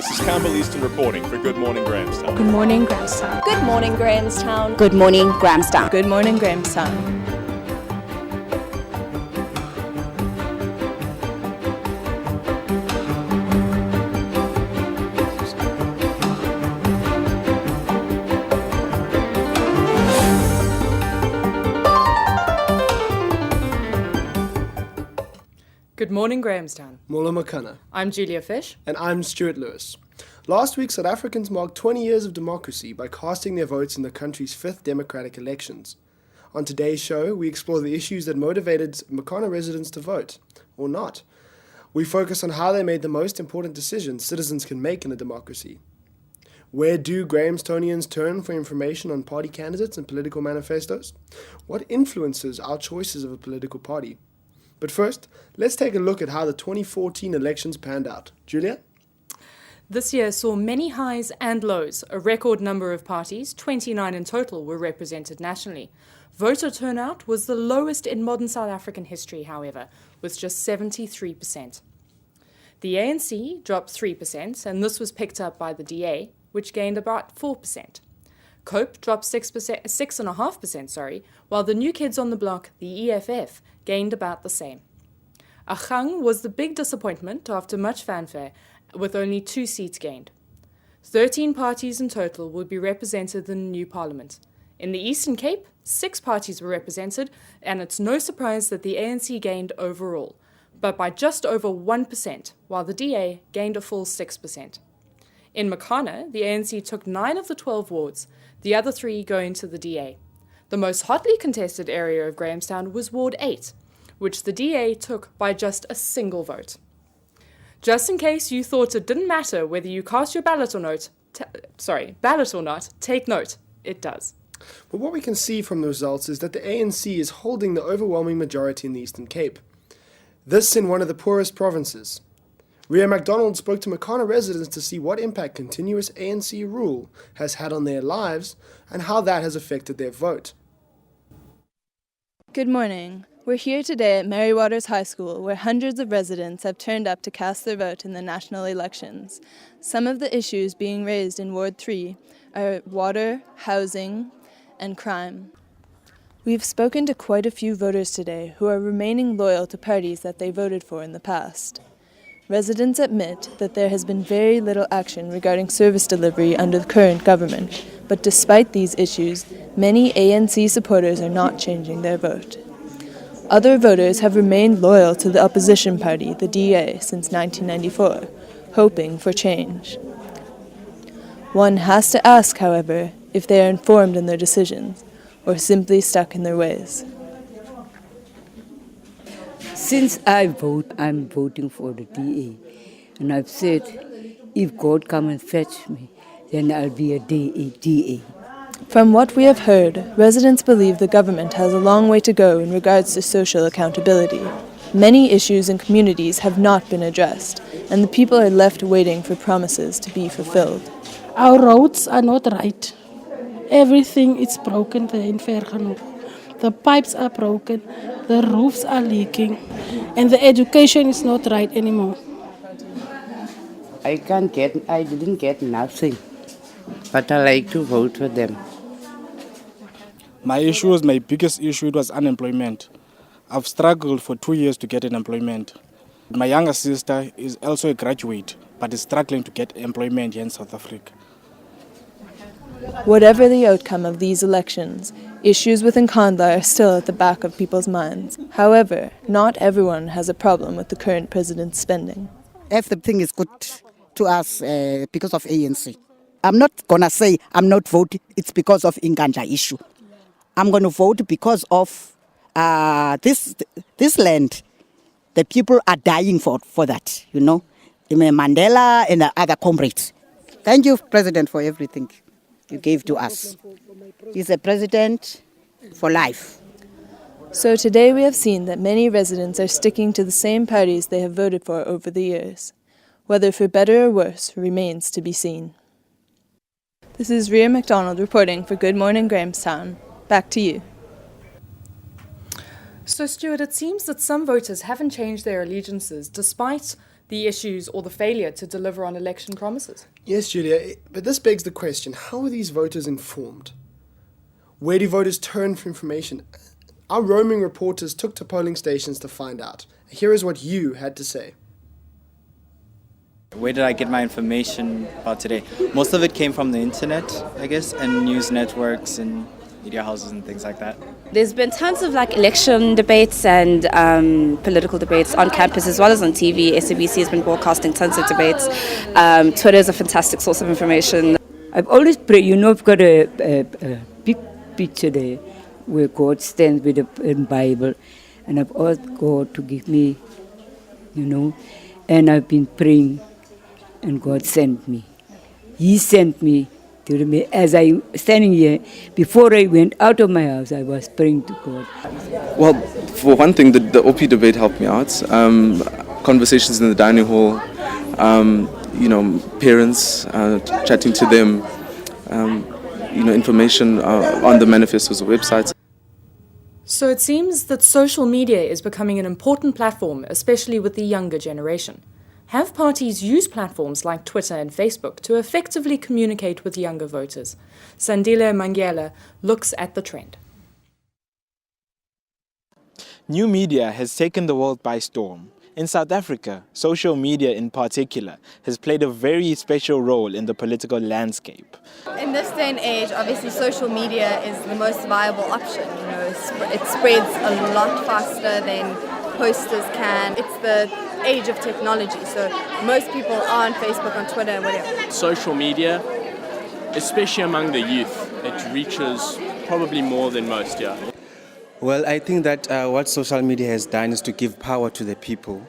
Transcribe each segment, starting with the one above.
This is Campbell Easton reporting for Good Morning Grahamstown. Good morning, Grahamstown. Good morning, Grahamstown. Good morning, Grahamstown. Good morning, Grahamstown. Good morning, Grahamstown. Molo Makana. I'm Julia Fish. And I'm Stuart Lewis. Last week, South Africans marked 20 years of democracy by casting their votes in the country's fifth democratic elections. On today's show, we explore the issues that motivated Makana residents to vote, or not. We focus on how they made the most important decisions citizens can make in a democracy. Where do Grahamstonians turn for information on party candidates and political manifestos? What influences our choices of a political party? But first, let's take a look at how the 2014 elections panned out. Julia? This year saw many highs and lows. A record number of parties, 29 in total, were represented nationally. Voter turnout was the lowest in modern South African history, however, with just 73%. The ANC dropped 3%, and this was picked up by the DA, which gained about 4%. COPE dropped 6.5%, while the New Kids on the Block, the EFF, gained about the same. Achang was the big disappointment after much fanfare, with only 2 seats gained. 13 parties in total will be represented in the new parliament. In the Eastern Cape, 6 parties were represented, and it's no surprise that the ANC gained overall, but by just over 1%, while the DA gained a full 6%. In Makana, the ANC took 9 of the 12 wards, the other 3 going to the DA. The most hotly contested area of Grahamstown was Ward 8, which the DA took by just a single vote. Just in case you thought it didn't matter whether you cast your ballot or not, take note, it does. But what we can see from the results is that the ANC is holding the overwhelming majority in the Eastern Cape. This in one of the poorest provinces. Rhea Macdonald spoke to Makana residents to see what impact continuous ANC rule has had on their lives and how that has affected their vote. Good morning. We're here today at Mary Waters High School, where hundreds of residents have turned up to cast their vote in the national elections. Some of the issues being raised in Ward 3 are water, housing, and crime. We've spoken to quite a few voters today who are remaining loyal to parties that they voted for in the past. Residents admit that there has been very little action regarding service delivery under the current government, but despite these issues, many ANC supporters are not changing their vote. Other voters have remained loyal to the opposition party, the DA, since 1994, hoping for change. One has to ask, however, if they are informed in their decisions, or simply stuck in their ways. Since I vote, I'm voting for the DA. And I've said, if God come and fetch me, then I'll be a DA. From what we have heard, residents believe the government has a long way to go in regards to social accountability. Many issues in communities have not been addressed, and the people are left waiting for promises to be fulfilled. Our roads are not right. Everything is broken there in Vergenoeg. The pipes are broken, the roofs are leaking, and the education is not right anymore. I didn't get nothing, but I like to vote for them. My biggest issue was unemployment. I've struggled for 2 years to get an employment. My younger sister is also a graduate, but is struggling to get employment here in South Africa. Whatever the outcome of these elections, issues with Nkandla are still at the back of people's minds. However, not everyone has a problem with the current president's spending. Everything is good to us because of ANC. I'm not going to say I'm not voting, it's because of Nkandla issue. I'm going to vote because of this land. The people are dying for that, you know. Mandela and other comrades. Thank you, President, for everything you gave to us. He's a president for life. So today we have seen that many residents are sticking to the same parties they have voted for over the years. Whether for better or worse remains to be seen. This is Rhea Macdonald reporting for Good Morning Grahamstown. Back to you. So, Stuart, it seems that some voters haven't changed their allegiances despite the issues or the failure to deliver on election promises. Yes, Julia, but this begs the question, how are these voters informed? Where do voters turn for information? Our roaming reporters took to polling stations to find out. Here is what you had to say. Where did I get my information about today? Most of it came from the internet, I guess, and news networks and media houses and things like that. There's been tons of election debates and political debates on campus as well as on TV. SABC has been broadcasting tons of debates. Twitter is a fantastic source of information. I've always prayed, I've got a big picture there where God stands with the Bible, and I've asked God to give me, and I've been praying, and God sent me. He sent me to me as I'm standing here. Before I went out of my house, I was praying to God. Well, for one thing, the OP debate helped me out. Conversations in the dining hall, parents, chatting to them, information on the manifestos or websites. So it seems that social media is becoming an important platform, especially with the younger generation. Have parties used platforms like Twitter and Facebook to effectively communicate with younger voters? Sandile Manganyela looks at the trend. New media has taken the world by storm. In South Africa, social media in particular has played a very special role in the political landscape. In this day and age, obviously social media is the most viable option. It spreads a lot faster than posters can. It's the age of technology, so most people are on Facebook, on Twitter, and whatever. Social media, especially among the youth, it reaches probably more than most, yeah. Well, I think that what social media has done is to give power to the people.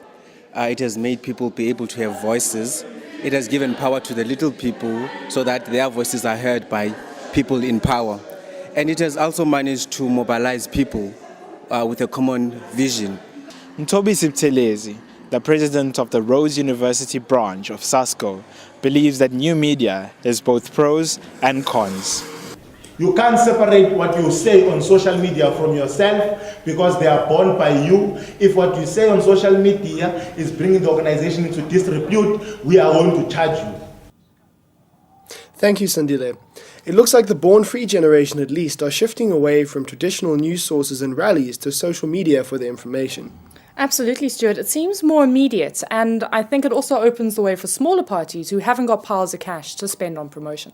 It has made people be able to have voices. It has given power to the little people so that their voices are heard by people in power. And it has also managed to mobilize people with a common vision. Ntobisi Buthelezi, the president of the Rhodes University branch of SASCO, believes that new media has both pros and cons. You can't separate what you say on social media from yourself because they are born by you. If what you say on social media is bringing the organization into disrepute, we are going to charge you. Thank you, Sandile. It looks like the born-free generation, at least, are shifting away from traditional news sources and rallies to social media for their information. Absolutely, Stuart. It seems more immediate, and I think it also opens the way for smaller parties who haven't got piles of cash to spend on promotion.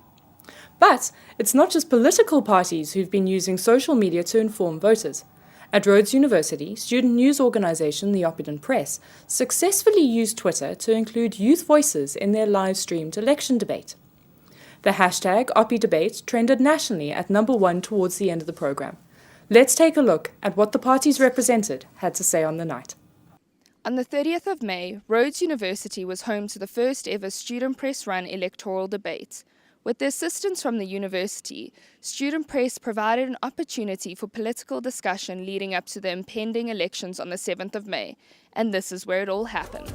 But it's not just political parties who've been using social media to inform voters. At Rhodes University, student news organisation the Oppidan Press successfully used Twitter to include youth voices in their live-streamed election debate. The hashtag OppiDebate trended nationally at #1 towards the end of the programme. Let's take a look at what the parties represented had to say on the night. On the 30th of May, Rhodes University was home to the first ever student press-run electoral debate. With the assistance from the university, student press provided an opportunity for political discussion leading up to the impending elections on the 7th of May, and this is where it all happened.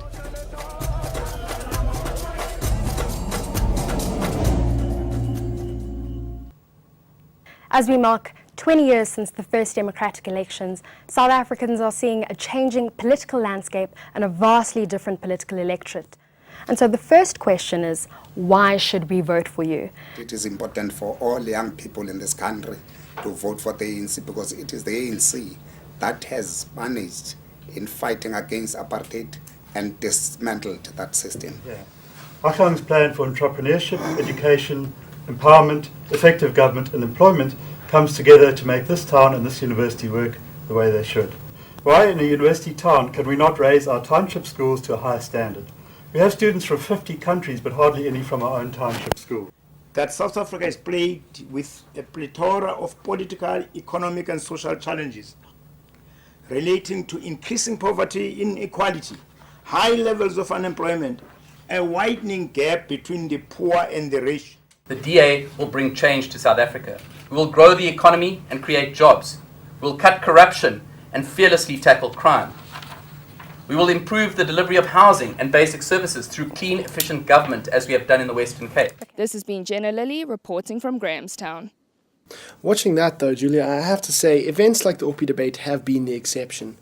As we mark 20 years since the first democratic elections, South Africans are seeing a changing political landscape and a vastly different political electorate. And so the first question is, why should we vote for you? It is important for all young people in this country to vote for the ANC because it is the ANC that has managed in fighting against apartheid and dismantled that system. Maphang's plan for entrepreneurship, education, empowerment, effective government and employment comes together to make this town and this university work the way they should. Why in a university town can we not raise our township schools to a higher standard? We have students from 50 countries, but hardly any from our own township school. That South Africa is plagued with a plethora of political, economic and social challenges relating to increasing poverty, inequality, high levels of unemployment, a widening gap between the poor and the rich. The DA will bring change to South Africa. We will grow the economy and create jobs. We will cut corruption and fearlessly tackle crime. We will improve the delivery of housing and basic services through clean, efficient government, as we have done in the Western Cape. This has been Jenna Lillie reporting from Grahamstown. Watching that though, Julia, I have to say, events like the OP debate have been the exception.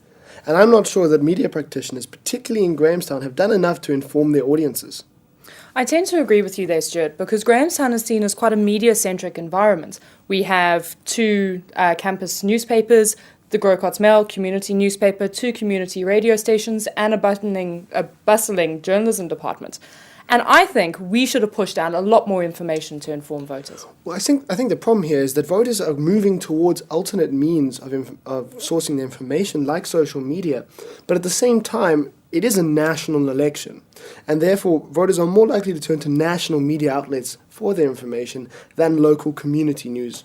and I'm not sure that media practitioners, particularly in Grahamstown, have done enough to inform their audiences. I tend to agree with you there, Stuart, because Grahamstown is seen as quite a media-centric environment. We have 2 campus newspapers, the Grokot's Mail community newspaper, 2 community radio stations, and a bustling journalism department. And I think we should have pushed out a lot more information to inform voters. Well, I think the problem here is that voters are moving towards alternate means of sourcing the information, like social media, but at the same time, it is a national election, and therefore voters are more likely to turn to national media outlets for their information than local community news.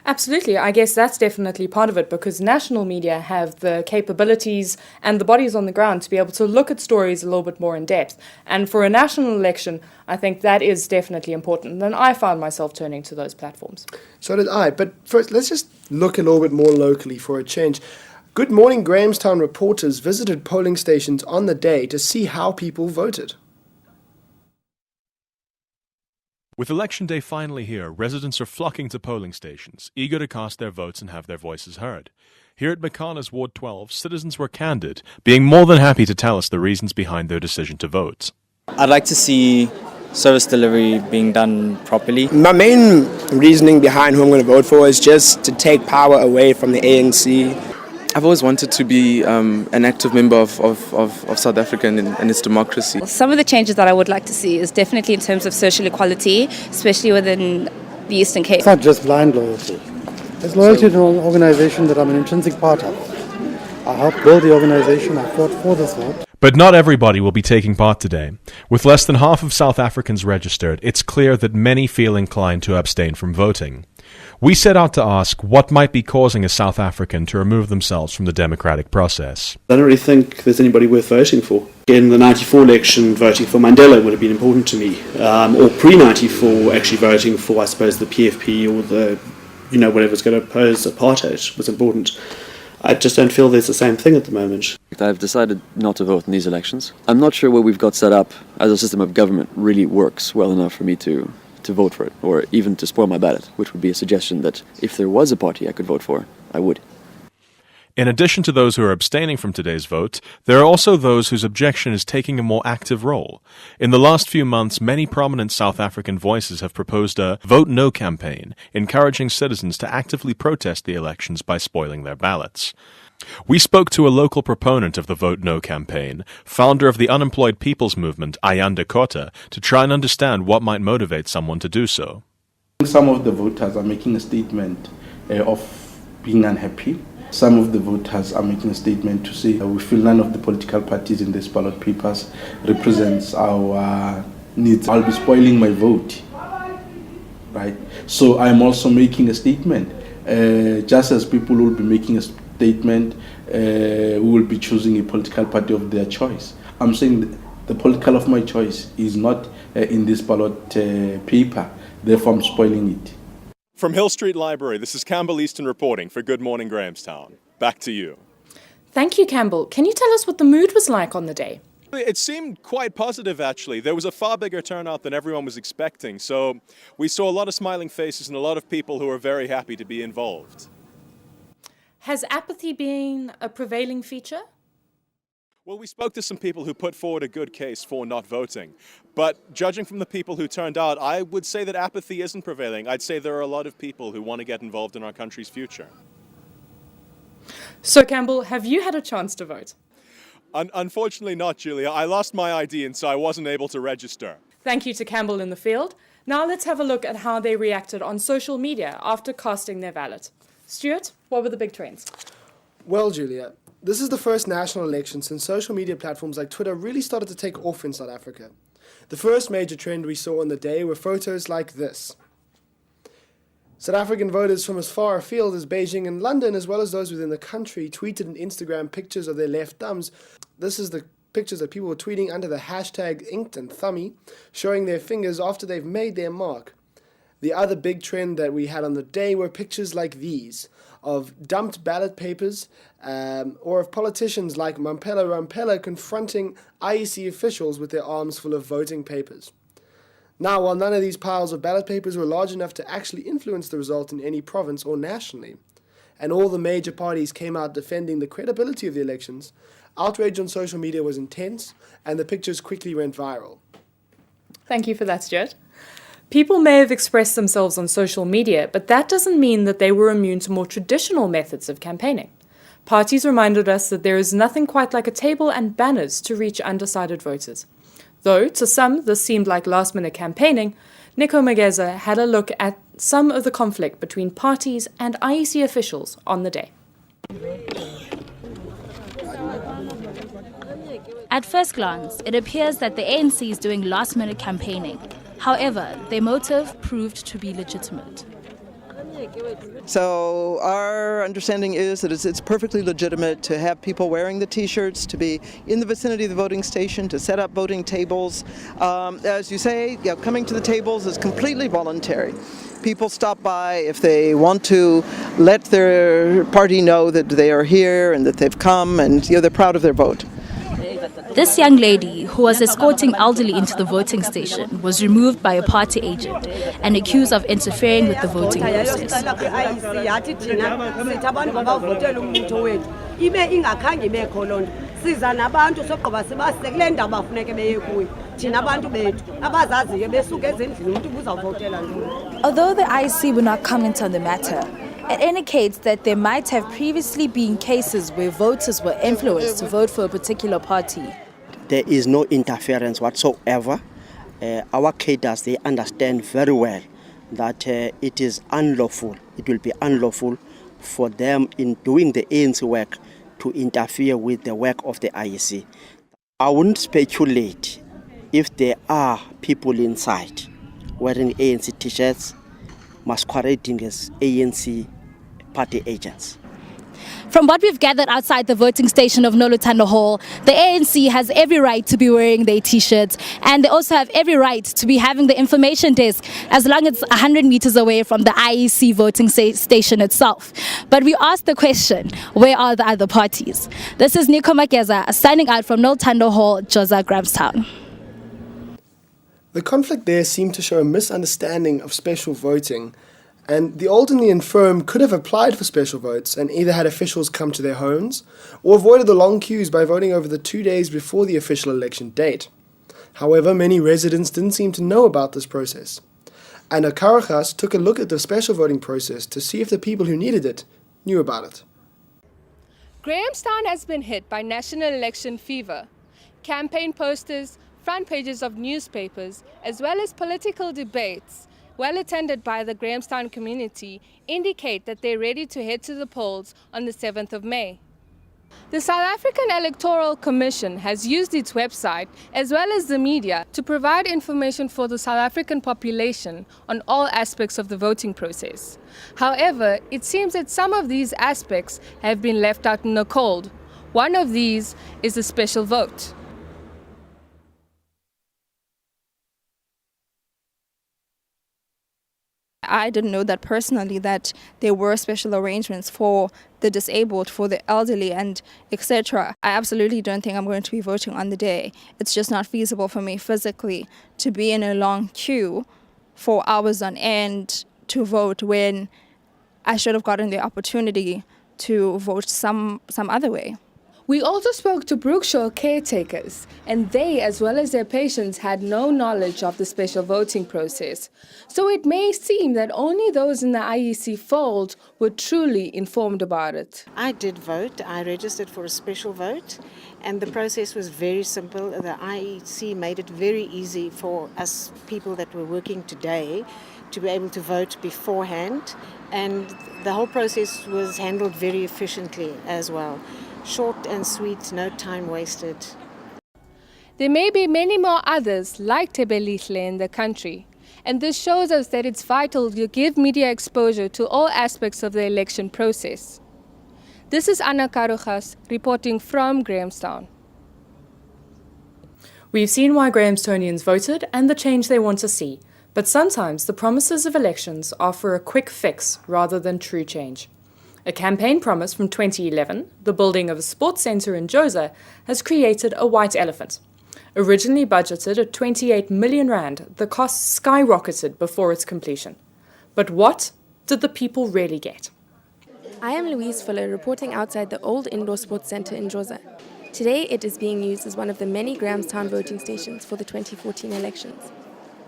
Absolutely. I guess that's definitely part of it, because national media have the capabilities and the bodies on the ground to be able to look at stories a little bit more in depth. And for a national election, I think that is definitely important. And then I found myself turning to those platforms. So did I. But first, let's just look a little bit more locally for a change. Good Morning Grahamstown reporters visited polling stations on the day to see how people voted. With Election Day finally here, residents are flocking to polling stations, eager to cast their votes and have their voices heard. Here at Makana's Ward 12, citizens were candid, being more than happy to tell us the reasons behind their decision to vote. I'd like to see service delivery being done properly. My main reasoning behind who I'm going to vote for is just to take power away from the ANC. I've always wanted to be an active member of South Africa and its democracy. Some of the changes that I would like to see is definitely in terms of social equality, especially within the Eastern Cape. It's not just blind loyalty. It's loyalty to an organisation that I'm an intrinsic part of. I helped build the organisation, I fought for this vote. But not everybody will be taking part today. With less than half of South Africans registered, it's clear that many feel inclined to abstain from voting. We set out to ask what might be causing a South African to remove themselves from the democratic process. I don't really think there's anybody worth voting for. In the 94 election, voting for Mandela would have been important to me. Or pre-94, actually voting for, I suppose, the PFP or the, whatever's going to oppose apartheid was important. I just don't feel there's the same thing at the moment. I've decided not to vote in these elections. I'm not sure what we've got set up as a system of government really works well enough for me to vote for it, or even to spoil my ballot, which would be a suggestion that if there was a party I could vote for, I would. In addition to those who are abstaining from today's vote, there are also those whose objection is taking a more active role. In the last few months, many prominent South African voices have proposed a Vote No campaign, encouraging citizens to actively protest the elections by spoiling their ballots. We spoke to a local proponent of the Vote No campaign, founder of the Unemployed People's Movement, Ayanda Kota, to try and understand what might motivate someone to do so. Some of the voters are making a statement of being unhappy. Some of the voters are making a statement to say we feel none of the political parties in these ballot papers represents our needs. I'll be spoiling my vote, right? So I'm also making a statement. Just as people will be making a statement, we will be choosing a political party of their choice. I'm saying the political of my choice is not in this ballot paper, therefore I'm spoiling it. From Hill Street Library, this is Campbell Easton reporting for Good Morning Grahamstown. Back to you. Thank you, Campbell. Can you tell us what the mood was like on the day? It seemed quite positive, actually. There was a far bigger turnout than everyone was expecting, so we saw a lot of smiling faces and a lot of people who were very happy to be involved. Has apathy been a prevailing feature? Well, we spoke to some people who put forward a good case for not voting. But judging from the people who turned out, I would say that apathy isn't prevailing. I'd say there are a lot of people who want to get involved in our country's future. So, Campbell, have you had a chance to vote? Unfortunately not, Julia. I lost my ID and so I wasn't able to register. Thank you to Campbell in the field. Now let's have a look at how they reacted on social media after casting their ballot. Stuart, what were the big trends? Well, Julia, this is the first national election since social media platforms like Twitter really started to take off in South Africa. The first major trend we saw on the day were photos like this. South African voters from as far afield as Beijing and London, as well as those within the country, tweeted and Instagram pictures of their left thumbs. This is the pictures that people were tweeting under the hashtag inked and thummy, showing their fingers after they've made their mark. The other big trend that we had on the day were pictures like these, of dumped ballot papers, or of politicians like Mampela confronting IEC officials with their arms full of voting papers. Now, while none of these piles of ballot papers were large enough to actually influence the result in any province or nationally, and all the major parties came out defending the credibility of the elections, outrage on social media was intense, and the pictures quickly went viral. Thank you for that, Stuart. People may have expressed themselves on social media, but that doesn't mean that they were immune to more traditional methods of campaigning. Parties reminded us that there is nothing quite like a table and banners to reach undecided voters. Though, to some, this seemed like last-minute campaigning, Nikho Mageza had a look at some of the conflict between parties and IEC officials on the day. At first glance, it appears that the ANC is doing last-minute campaigning. However, their motive proved to be legitimate. So our understanding is that it's perfectly legitimate to have people wearing the T-shirts, to be in the vicinity of the voting station, to set up voting tables. As you say, coming to the tables is completely voluntary. People stop by if they want to let their party know that they are here and that they've come and they're proud of their vote. This young lady, who was escorting elderly into the voting station, was removed by a party agent and accused of interfering with the voting process. Although the IEC will not comment on the matter, it indicates that there might have previously been cases where voters were influenced to vote for a particular party. There is no interference whatsoever. Our cadres, they understand very well that it is unlawful. It will be unlawful for them in doing the ANC work to interfere with the work of the IEC. I wouldn't speculate if there are people inside wearing ANC t-shirts masquerading as ANC party agents. From what we've gathered outside the voting station of Nolo Hall, the ANC has every right to be wearing their T-shirts, and they also have every right to be having the information desk as long as it's 100 meters away from the IEC voting station itself. But we asked the question, where are the other parties? This is Nikho Mageza signing out from Nolo Hall, Grahamstown. The conflict there seemed to show a misunderstanding of special voting, and the old and the infirm could have applied for special votes and either had officials come to their homes or avoided the long queues by voting over the 2 days before the official election date. However, many residents didn't seem to know about this process, and Kharuchas took a look at the special voting process to see if the people who needed it knew about it. Grahamstown has been hit by national election fever. Campaign posters, front pages of newspapers, as well as political debates well attended by the Grahamstown community, indicate that they're ready to head to the polls on the 7th of May. The South African Electoral Commission has used its website as well as the media to provide information for the South African population on all aspects of the voting process. However, it seems that some of these aspects have been left out in the cold. One of these is the special vote. I didn't know that personally, that there were special arrangements for the disabled, for the elderly, and etc. I absolutely don't think I'm going to be voting on the day. It's just not feasible for me physically to be in a long queue for hours on end to vote when I should have gotten the opportunity to vote some other way. We also spoke to Brookshire caretakers, and they, as well as their patients, had no knowledge of the special voting process. So it may seem that only those in the IEC fold were truly informed about it. I did vote. I registered for a special vote, and the process was very simple. The IEC made it very easy for us people that were working today to be able to vote beforehand, and the whole process was handled very efficiently as well. Short and sweet, no time wasted. There may be many more others like Ndebele in the country, and this shows us that it's vital to give media exposure to all aspects of the election process. This is Kharuchas reporting from Grahamstown. We've seen why Grahamstonians voted and the change they want to see, but sometimes the promises of elections are for a quick fix rather than true change. A campaign promise from 2011, the building of a sports centre in Joza, has created a white elephant. Originally budgeted at 28 million rand, the cost skyrocketed before its completion. But what did the people really get? I am Louise Fuller, reporting outside the old indoor sports centre in Joza. Today it is being used as one of the many Grahamstown voting stations for the 2014 elections.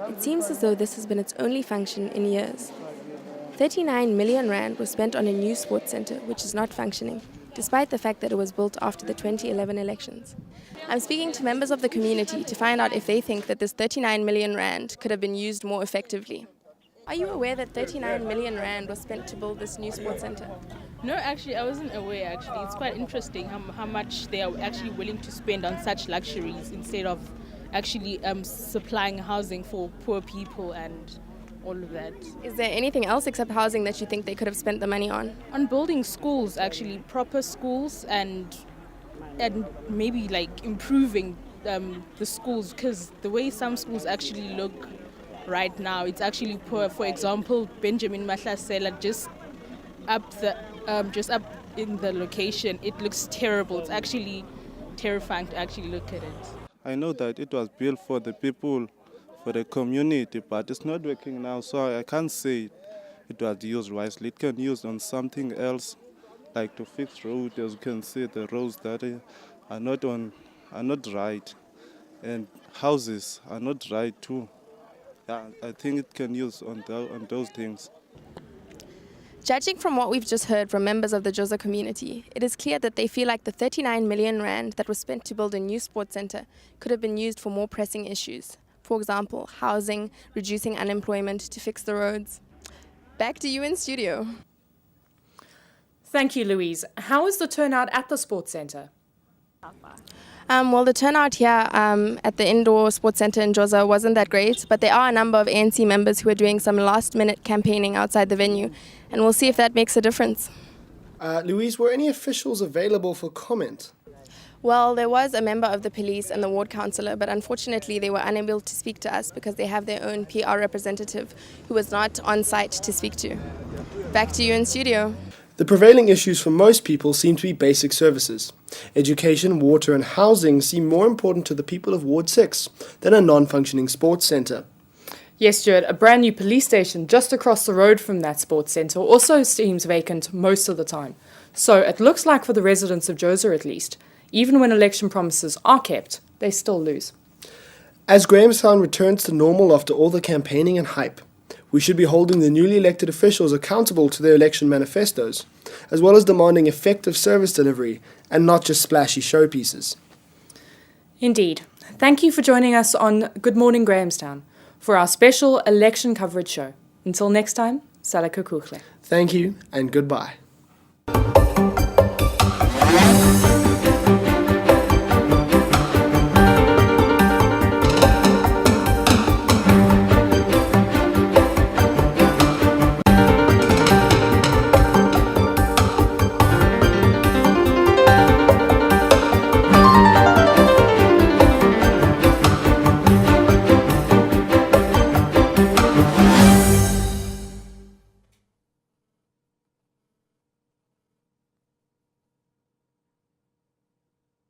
It seems as though this has been its only function in years. 39 million rand was spent on a new sports centre which is not functioning, despite the fact that it was built after the 2011 elections. I'm speaking to members of the community to find out if they think that this 39 million rand could have been used more effectively. Are you aware that 39 million rand was spent to build this new sports centre? No, actually, I wasn't aware, actually. It's quite interesting how much they are actually willing to spend on such luxuries instead of actually supplying housing for poor people and all of that. Is there anything else except housing that you think they could have spent the money on? On building schools, actually, proper schools, and maybe like improving the schools, because the way some schools actually look right now, it's actually poor. For example, Benjamin Mahlasela, just up in the location, it looks terrible. It's actually terrifying to actually look at it. I know that it was built for the people, for the community, but it's not working now, so I can't say it was used wisely. It can be used on something else, like to fix roads. As you can see, the roads that are not right, and houses are not right too. Yeah, I think it can use on those things. Judging from what we've just heard from members of the Joza community, it is clear that they feel like the 39 million rand that was spent to build a new sports centre could have been used for more pressing issues. For example, housing, reducing unemployment, to fix the roads. Back to you in studio. Thank you, Louise. How is the turnout at the sports centre? Well, the turnout here at the indoor sports centre in Joza wasn't that great, but there are a number of ANC members who are doing some last-minute campaigning outside the venue, and we'll see if that makes a difference. Louise, were any officials available for comment? Well, there was a member of the police and the ward councillor, but unfortunately they were unable to speak to us because they have their own PR representative who was not on site to speak to. Back to you in studio. The prevailing issues for most people seem to be basic services. Education, water and housing seem more important to the people of Ward 6 than a non-functioning sports centre. Yes, Stuart, a brand new police station just across the road from that sports centre also seems vacant most of the time. So it looks like for the residents of Joza at least, even when election promises are kept, they still lose. As Grahamstown returns to normal after all the campaigning and hype, we should be holding the newly elected officials accountable to their election manifestos, as well as demanding effective service delivery and not just splashy showpieces. Indeed. Thank you for joining us on Good Morning Grahamstown for our special election coverage show. Until next time, Salakakukhle. Thank you and goodbye.